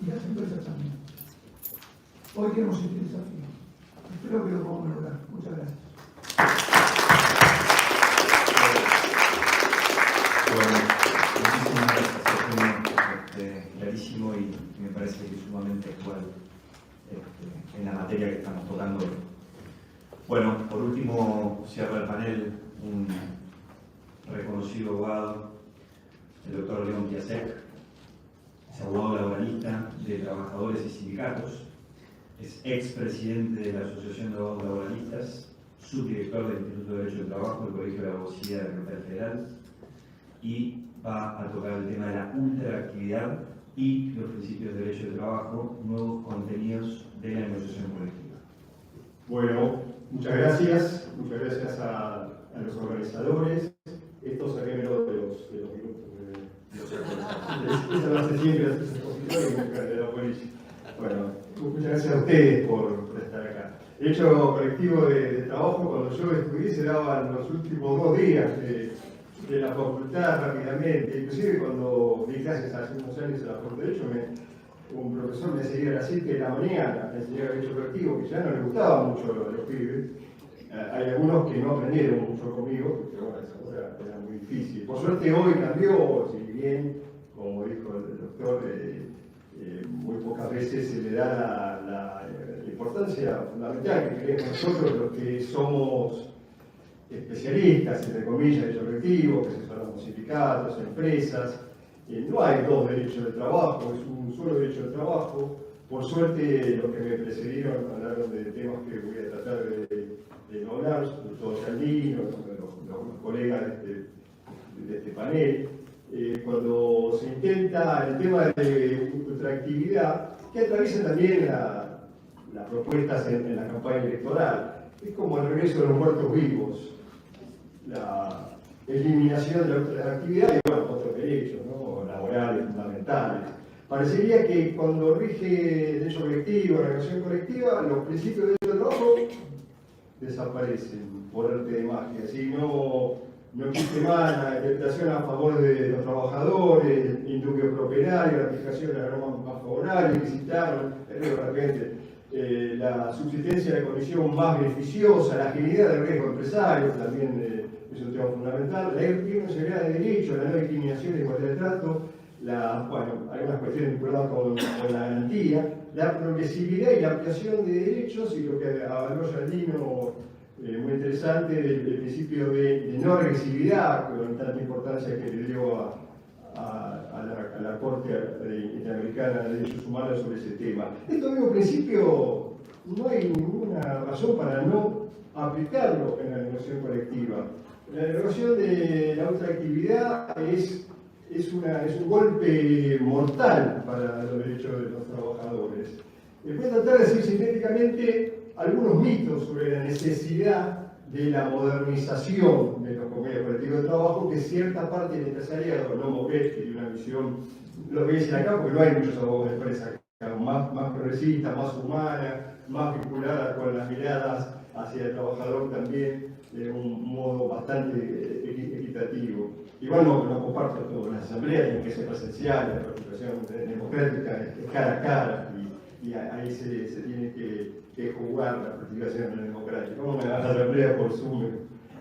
Y las empresas también. Hoy tenemos este desafío. Espero que lo podamos lograr. Muchas gracias. Bueno, muchísimas gracias. Clarísimo y me parece que es sumamente actual en la materia que estamos tocando. Bueno, por último, cierra el panel un reconocido abogado, el doctor León Piasek. Es abogado laboralista de trabajadores y sindicatos, es expresidente de la Asociación de Abogados Laboralistas, subdirector del Instituto de Derecho del Trabajo del Colegio de Abogacía de la Capital Federal, y va a tocar el tema de la ultraactividad y los principios de derecho del trabajo, nuevos contenidos de la negociación colectiva. Bueno, muchas gracias a los organizadores. Esto saquémelo de los grupos. Eso lo hace siempre, hace expositores y me buenísimo. Bueno, muchas gracias a ustedes por estar acá. El hecho colectivo de trabajo, cuando yo estudié, se daban los últimos 2 días de la facultad rápidamente. Inclusive cuando di clases hace unos años en la facultad de Derecho, un profesor me seguía a las 7 de la mañana a enseñar Derecho colectivo, que ya no le gustaba mucho a los pibes. Hay algunos que no aprendieron mucho conmigo, porque bueno, esa cosa era muy difícil. Por suerte hoy cambió, si bien, como dijo el doctor, muy pocas veces se le da la importancia fundamental que creemos nosotros, los que somos especialistas, entre comillas, de derecho colectivo, que asesoramos sindicatos, empresas. No hay 2 derechos de trabajo, es un solo derecho de trabajo. Por suerte, los que me precedieron hablaron de temas que voy a tratar de no hablar, sobre todo Yandino, los colegas de este panel. Cuando se intenta el tema de ultraactividad, que atraviesa también las propuestas en la campaña electoral, es como el regreso de los muertos vivos, la eliminación de la ultraactividad y bueno, otros derechos, ¿no? Laborales, fundamentales. Parecería que cuando rige derecho colectivo, la negociación colectiva, los principios de derecho del trabajo desaparecen por arte de magia. Así no existe más la interpretación a favor de los trabajadores, el indubio properario, la aplicación de la norma más favorable, visitaron, rápidamente, la subsistencia de la condición más beneficiosa, la agilidad del riesgo empresario, también es un tema fundamental, la irrenunciabilidad de derecho, la no discriminación y igualdad de trato, algunas cuestiones vinculadas con la garantía, la progresividad y la ampliación de derechos, y lo que habló Yandino, muy interesante, el principio de no regresividad, con tanta importancia que le dio a la Corte Interamericana de Derechos Humanos sobre ese tema. Este mismo principio no hay ninguna razón para no aplicarlo en la negociación colectiva. La negociación de la ultraactividad es un golpe mortal para los derechos de los trabajadores. Voy a tratar de decir sintéticamente algunos mitos sobre la necesidad de la modernización de los convenios colectivos de trabajo que cierta parte del empresariado no moleste y una visión, lo voy a decir acá porque no hay muchos abogados de empresa más progresistas, más humanas, más vinculadas con las miradas hacia el trabajador también de un modo bastante equitativo. Igual no comparto todo, las asambleas tienen que ser presenciales, la participación democrática es cara a cara y ahí se tiene que jugar la participación democrática. Vamos a la asamblea por Zoom,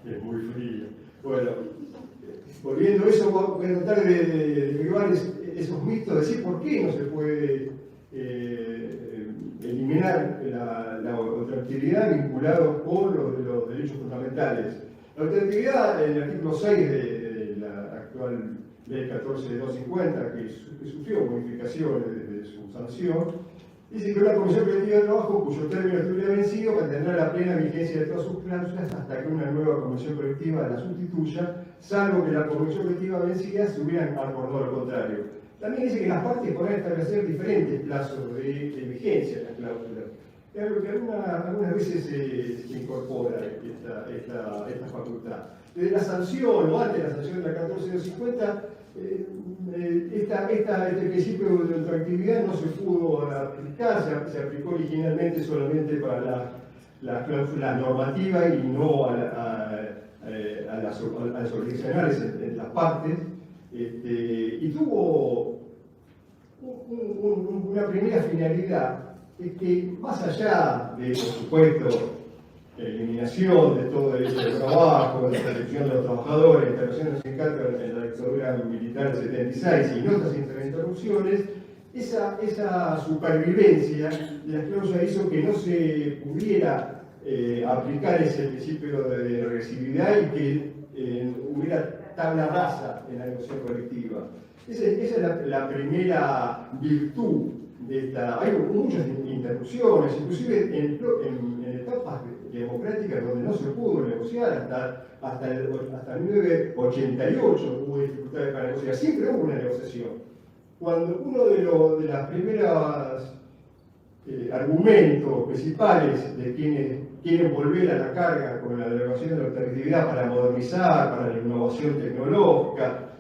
es muy fría. Bueno, volviendo a eso, voy a tratar de derivar esos mitos, decir por qué no se puede eliminar la ultraactividad vinculada con los derechos fundamentales. La ultraactividad, en el artículo 6 de la actual ley 14.250, que sufrió modificaciones desde su sanción, dice que una comisión colectiva de trabajo cuyo término estuviera vencido mantendrá la plena vigencia de todas sus cláusulas hasta que una nueva comisión colectiva la sustituya, salvo que la comisión colectiva vencida se hubieran acordado lo contrario. También dice que las partes podrán establecer diferentes plazos de vigencia de las cláusulas. Es algo que algunas veces se incorpora esta facultad. Desde la sanción o antes de la sanción de la 14.250, este principio de ultraactividad no se pudo aplicar, se aplicó originalmente solamente para las cláusulas normativas y no a las obligacionales en las partes, y tuvo una primera finalidad, es que más allá de, por supuesto, la eliminación de todo derecho de trabajo, la protección de los trabajadores, la instalación de los sindicatos en la dictadura militar del 76 y en otras interrupciones, esa supervivencia de las cláusulas hizo que no se pudiera aplicar ese principio de regresividad y que hubiera tabla rasa en la negociación colectiva. Esa es la primera virtud de esta. Hay muchas interrupciones, inclusive en etapas democráticas donde no se pudo negociar, hasta el 1988 hubo dificultades para negociar, siempre hubo una negociación. Cuando uno de las primeras argumentos principales de quienes quieren volver a la carga con la derogación de la ultraactividad para modernizar, para la innovación tecnológica.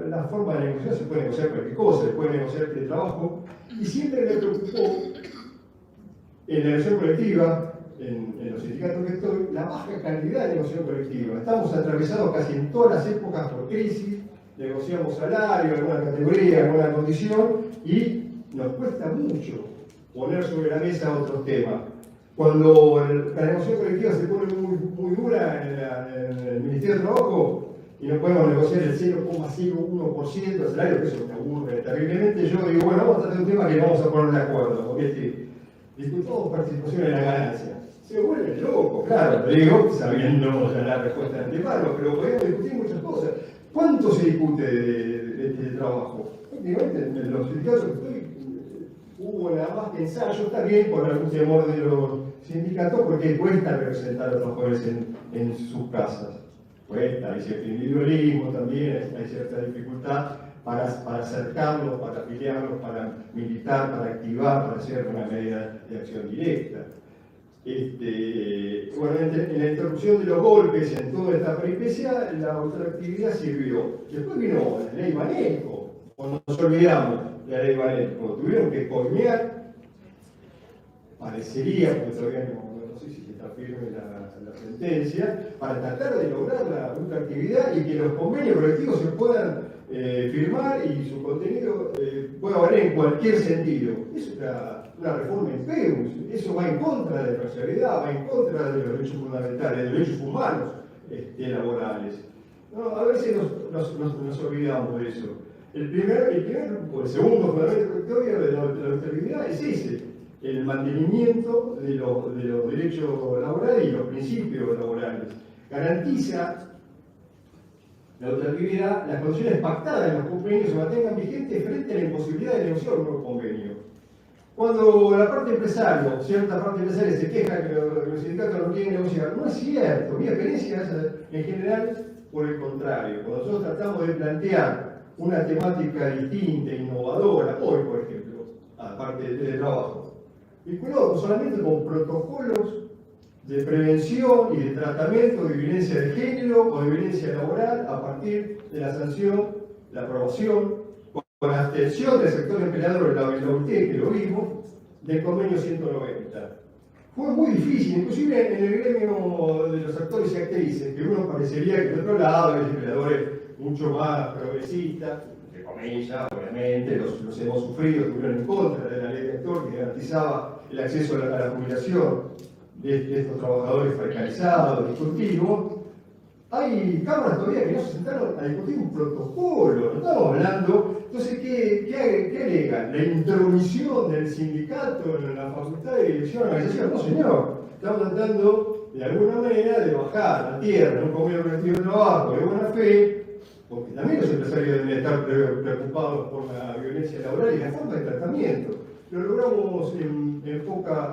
La forma de negociar se puede negociar cualquier cosa, se puede negociar el trabajo, y siempre me preocupó en la negociación colectiva, en los sindicatos que estoy, la baja calidad de negociación colectiva. Estamos atravesados casi en todas las épocas por crisis, negociamos salario, alguna categoría, alguna condición, y nos cuesta mucho poner sobre la mesa otros temas. Cuando la negociación colectiva se pone muy dura en el Ministerio de Trabajo y no podemos negociar el 0,01% del salario, que eso me aburre terriblemente, yo digo, bueno, vamos a tratar un tema que vamos a poner de acuerdo, porque discutamos participación en la ganancia. Se vuelve loco, claro, te digo, sabiendo ya la respuesta de antemano, pero podemos discutir muchas cosas. ¿Cuánto se discute de trabajo? Prácticamente en los sindicatos que estoy, hubo nada más que ensayo, está bien por algún temor de los sindicatos, porque cuesta representar a los trabajadores en sus casas. Cuesta, hay cierto individualismo también, hay cierta dificultad para acercarlos, para afiliarlos, para militar, para activar, para hacer una medida de acción directa. Bueno, en la interrupción de los golpes, en toda esta peripecia, la ultraactividad sirvió. Después vino la ley Banesco, o nos olvidamos de la ley Banesco, tuvieron que coimear, parecería, porque todavía no sé si está firme la sentencia, para tratar de lograr la ultraactividad y que los convenios colectivos se puedan firmar y su contenido pueda valer en cualquier sentido. Es una reforma in peus, eso va en contra de la parcialidad, va en contra de los derechos fundamentales, de los derechos humanos laborales. No, a veces nos olvidamos de eso. El segundo fundamento rectorio de la ultraactividad es ese, el mantenimiento de los derechos laborales y los principios laborales. Garantiza la ultraactividad, las condiciones pactadas en los convenios se mantengan vigentes frente a la imposibilidad de negociar un nuevo convenio. Cuando la parte empresaria, cierta parte empresaria se queja que los sindicatos no quieren negociar, no es cierto. Mi experiencia es en general por el contrario. Cuando nosotros tratamos de plantear una temática distinta, innovadora, hoy por ejemplo, aparte del teletrabajo, vinculado solamente con protocolos de prevención y de tratamiento de violencia de género o de violencia laboral a partir de la sanción, la aprobación, con la abstención del sector empleador, la UIT, que lo vimos, del convenio 190. Fue muy difícil, inclusive en el gremio de los actores y actrices, que uno parecería que de otro lado, el empleador es mucho más progresista, entre comillas, obviamente, los hemos sufrido, estuvieron en contra de la ley de actor que garantizaba el acceso a la jubilación de estos trabajadores precarizados, discontinuos. Hay cámaras todavía que no se sentaron a discutir un protocolo, no estamos hablando. Entonces, ¿qué alegan? ¿La intromisión del sindicato en la facultad de dirección de organización? No, señor. Estamos tratando, de alguna manera, de bajar a la tierra un convenio colectivo de trabajo de buena fe, porque también los empresarios deben estar preocupados por la violencia laboral y la forma de tratamiento. Lo logramos en pocas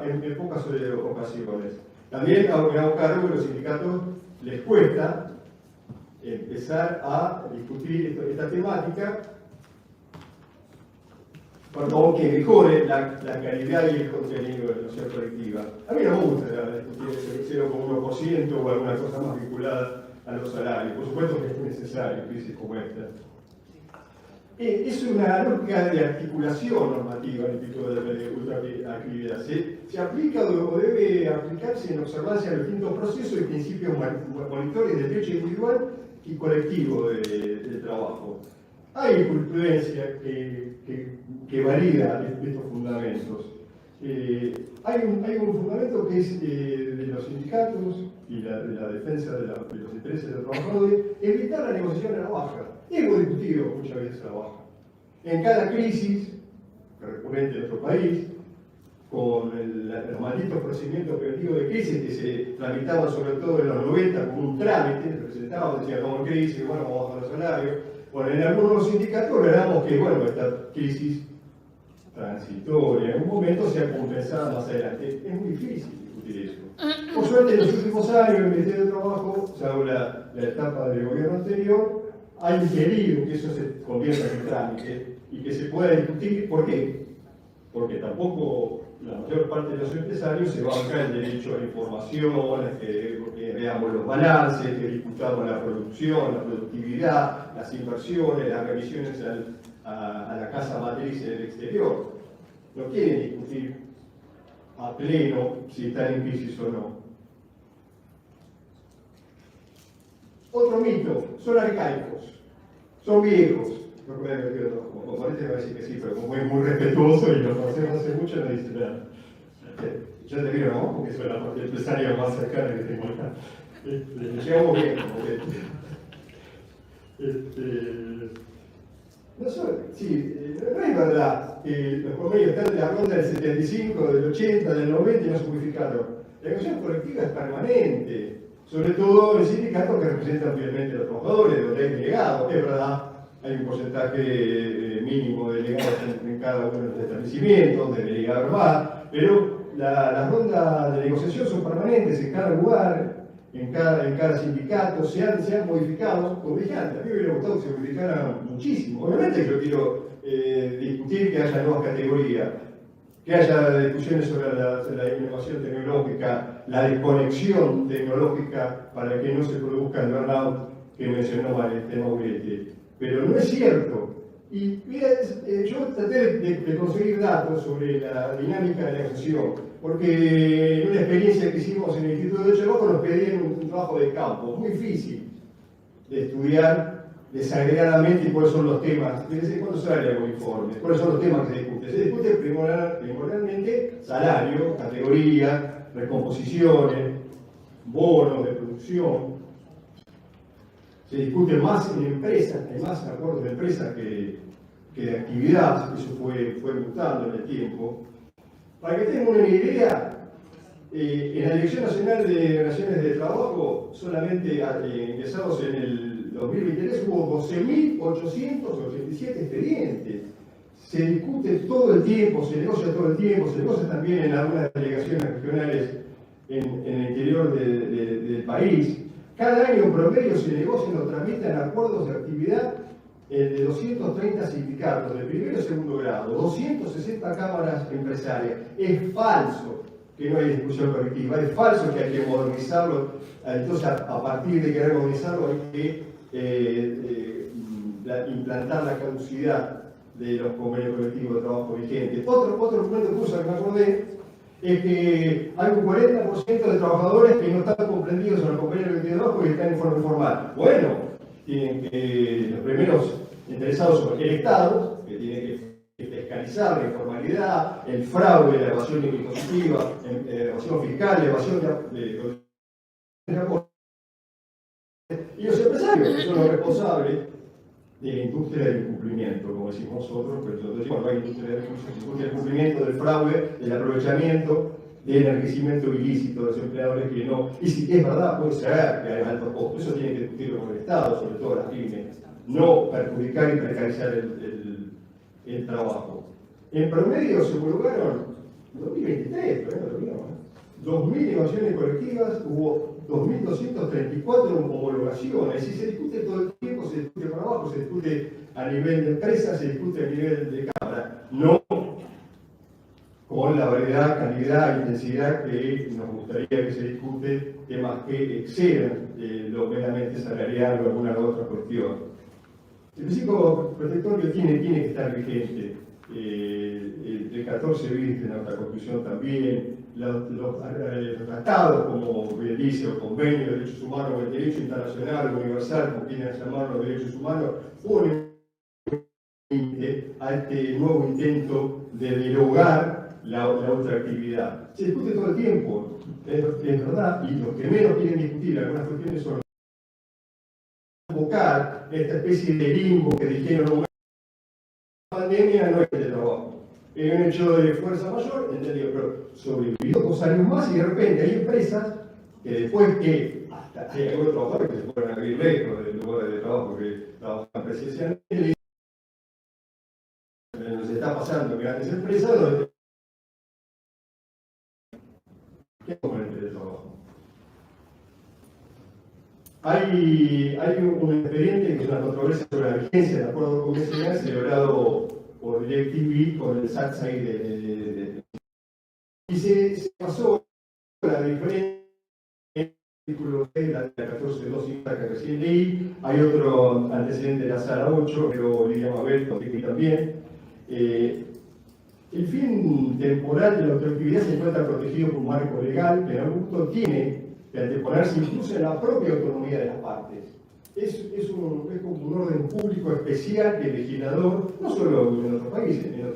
ocasiones. También me hago cargo que los sindicatos les cuesta empezar a discutir esta temática, aunque mejore la calidad y el contenido de la negociación colectiva. A mí no me gusta discutir el 0,1% o alguna cosa más vinculada a los salarios. Por supuesto que es necesario, crisis como esta. Es una lógica de articulación normativa el tipo de ultraactividad. Se aplica o debe aplicarse en observancia de los distintos procesos y principios monitores del derecho individual y colectivo de trabajo. Hay jurisprudencia que valida estos fundamentos. Hay un fundamento que es de los sindicatos y de la defensa de los intereses de los trabajadores, evitar la negociación a la baja. Hemos discutido muchas veces a la baja. En cada crisis recurrente de nuestro país, con los malditos procedimientos preventivos de crisis que se tramitaban sobre todo en los 90 como un trámite, se presentaban, decían, estamos en crisis, bueno, vamos a bajar los salarios. Bueno, en algunos sindicatos logramos que, bueno, esta crisis transitoria en un momento sea compensada más adelante. Es muy difícil discutir eso. Por suerte, en los últimos años, en el Ministerio de Trabajo, salvo la etapa del gobierno anterior, ha impedido que eso se convierta en trámite y que se pueda discutir. ¿Por qué? porque tampoco la mayor parte de los empresarios se banca el derecho a la información, que veamos los balances, que discutamos la producción, la productividad, las inversiones, las revisiones a la casa matriz en el exterior. No quieren discutir a pleno si están en crisis o no. Otro mito, son arcaicos, son viejos. Como parece me va a decir que sí, pero como es muy respetuoso y lo conocemos hace mucho, no dice nada. Yo te digo, no, porque soy la parte empresaria más cercana que tengo acá. Llegamos bien, no es verdad que los promedios están de la ronda del 75, del 80, del 90 y no se modificaron. La negociación colectiva es permanente, sobre todo en sindicatos que representan fielmente a los trabajadores, donde hay delegados, es verdad. Hay un porcentaje mínimo de delegados en cada uno de los establecimientos, de delegados más, pero las rondas de negociación son permanentes en cada lugar, en cada sindicato, se han modificado, como dije antes, a mí me hubiera gustado que se modificaran muchísimo. Obviamente yo quiero discutir que haya nuevas categorías, que haya discusiones sobre la innovación tecnológica, la desconexión tecnológica para que no se produzca el burnout que mencionó Mauriete. Pero no es cierto. Y mira, yo traté de conseguir datos sobre la dinámica de la negociación, porque en una experiencia que hicimos en el Instituto de Trabajo nos pedían un trabajo de campo, muy difícil de estudiar desagregadamente cuáles son los temas. ¿Cuántos salarios hago informes? ¿Cuáles son los temas que se discuten? Se discute primordialmente salario, categoría, recomposiciones, bonos de producción. Se discute más en empresas, hay más acuerdos de empresas que de actividad, eso fue mutando en el tiempo. Para que tengan una idea, en la Dirección Nacional de Relaciones de Trabajo, solamente ingresados en el 2023, hubo 12.887 expedientes. Se discute todo el tiempo, se negocia todo el tiempo, se negocia también en algunas delegaciones regionales en el interior del país. Cada año en promedio se negocian o tramitan acuerdos de actividad de 230 sindicatos de primero y segundo grado, 260 cámaras empresarias. Es falso que no hay discusión colectiva, es falso que hay que modernizarlo. Entonces, a partir de querer modernizarlo, hay que implantar la caducidad de los convenios colectivos de trabajo vigentes. Otro documento de curso que me acordé es que hay un 40% de trabajadores que no están comprendidos en el convenio colectivo de trabajo y están en forma informal. Bueno, tienen que, los primeros interesados son el Estado, que tiene que fiscalizar la informalidad, el fraude, la evasión impositiva, la evasión fiscal, la evasión de y los empresarios, que son los responsables de la industria del incumplimiento, como decimos nosotros, pero nosotros decimos no hay industria del incumplimiento, del fraude, del aprovechamiento, del enriquecimiento ilícito de los empleadores que no. Y si es verdad, puede ser que hay alto costo, eso tiene que discutirlo con el Estado, sobre todo las pymes, no perjudicar y precarizar el trabajo. En promedio se homologaron, en 2023, pero no lo vimos, 2.000 negociaciones colectivas, hubo 2.234 homologaciones, y se discute todo el tiempo, se discute para abajo, se discute a nivel de empresa, se discute a nivel de cámara, no con la variedad, calidad e intensidad que nos gustaría que se discute, temas que excedan lo meramente salarial o alguna otra cuestión. El principio protectorio tiene que estar vigente. El 14 bis de nuestra Constitución también, los tratados, como bien dice, o convenio de derechos humanos, o el derecho internacional universal, como quieran llamarlo, los derechos humanos, ponen límite a este nuevo intento de derogar la ultraactividad. Se discute todo el tiempo, es verdad, y los que menos quieren discutir algunas cuestiones son invocar esta especie de limbo que dijeron la pandemia no es de trabajo. Es un hecho de fuerza mayor, entendido, pero sobrevivió 2 años más y de repente hay empresas que después que hasta hay algunos trabajadores que se pueden abrir lejos del lugar de trabajo que trabajan presencialmente, se está pasando en grandes empresas donde ¿qué con el teletrabajo? Hay un expediente que es una controversia sobre la vigencia del acuerdo convencional celebrado por DirecTV con el SATS ahí y se pasó la diferencia artículo 6, la 14.2 que recién leí, hay otro antecedente de la sala 8, pero Lidia Mabel también. El fin temporal de la autoactividad se encuentra protegido por un marco legal que en algún punto tiene que anteponerse incluso en la propia autonomía de las partes. Es como un orden público especial que el legislador, no solo en otros países también,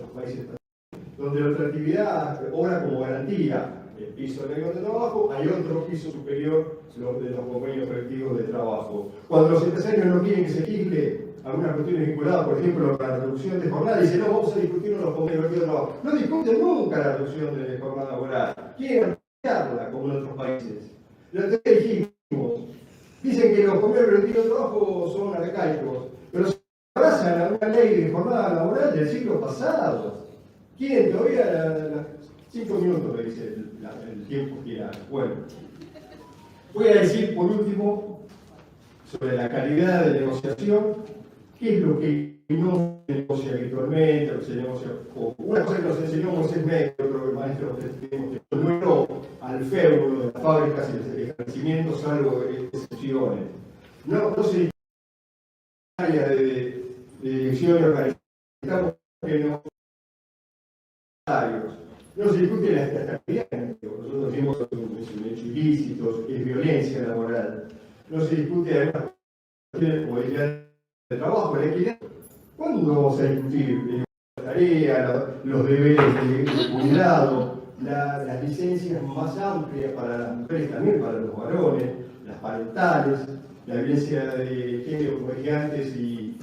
donde la ultraactividad obra como garantía. El piso legal de trabajo, hay otro piso superior de los convenios colectivos de trabajo. Cuando los empresarios no quieren que se legisle algunas cuestiones vinculadas, por ejemplo, a la reducción de jornada, dicen, no, vamos a discutir los convenios colectivos de trabajo. No discuten nunca la reducción de jornada laboral. Quieren ampliarla, como en otros países. La otra vez dijimos, dicen que los convenios colectivos de trabajo son arcaicos, pero se abrazan a una ley de jornada laboral del siglo pasado. ¿Quieren todavía 5 minutos, me dice el tiempo gira? Bueno, voy a decir por último sobre la calidad de negociación, qué es lo que no se negocia habitualmente, lo que se negocia poco. Una cosa que nos enseñó Moisés Medio, otro maestro que tenemos, que no al feudo de las fábricas y los establecimientos, salvo excepciones. No se área de dirección y organización que no no se discute la estabilidad, nosotros decimos que son hechos ilícitos, es violencia laboral. No se discute además como el de trabajo, la equidad. ¿Cuándo vamos a discutir la tarea, los deberes de jubilado, las licencias más amplias para las mujeres, también para los varones, las parentales, la violencia de género, como dije antes, y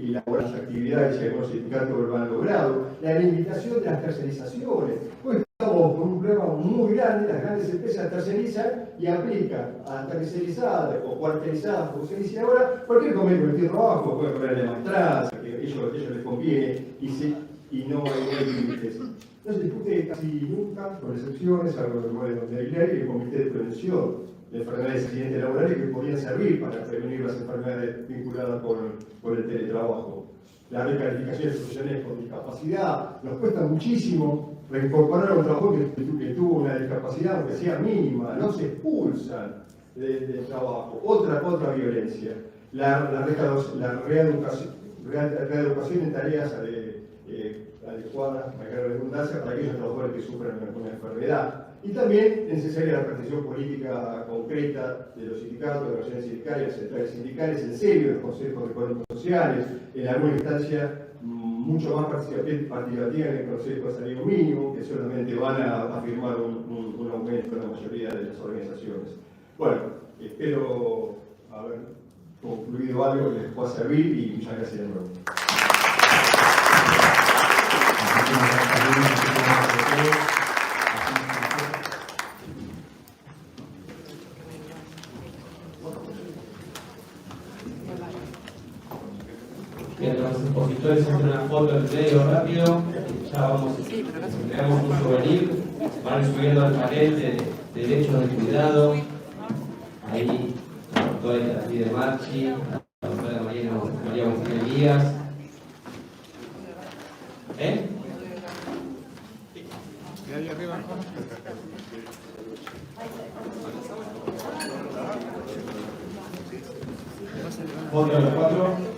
las actividades que algunos sindicatos lo han logrado, la limitación de las tercerizaciones? Pues estamos con un problema muy grande, las grandes empresas tercerizan y aplican a tercerizadas o cuartelizadas, como se dice ahora, cualquier convenio colectivo de trabajo, puede ponerle maestranza, que a ellos les conviene, y no hay límites. No se discute casi nunca, con excepciones, algo donde hay ley, el Comité de Prevención de Enfermedades y Accidentes Laborales que podrían servir para prevenir las enfermedades vinculadas por el teletrabajo. Las recalificaciones profesionales con discapacidad, nos cuesta muchísimo reincorporar a un trabajador que tuvo una discapacidad, aunque sea mínima, no se expulsan del trabajo. Otra violencia. La reeducación en tareas adecuadas, para la redundancia, para aquellos trabajadores que sufren una enfermedad. Y también es necesaria la participación política concreta de los sindicatos, de las organizaciones sindicales, centrales sindicales, en serio, de los consejos económicos sociales, en alguna instancia mucho más participativa en el Consejo de Salario Mínimo, que solamente van a firmar un aumento en la mayoría de las organizaciones. Bueno, espero haber concluido algo que les pueda servir y muchas gracias de nuevo. Mientras los expositores hacen una foto en medio rápido, ya vamos, entregamos un souvenir, van subiendo al panel de derechos del cuidado, ahí la doctora Itati de Marchi, la doctora María González Díaz. Ahí arriba. Foto de los 4.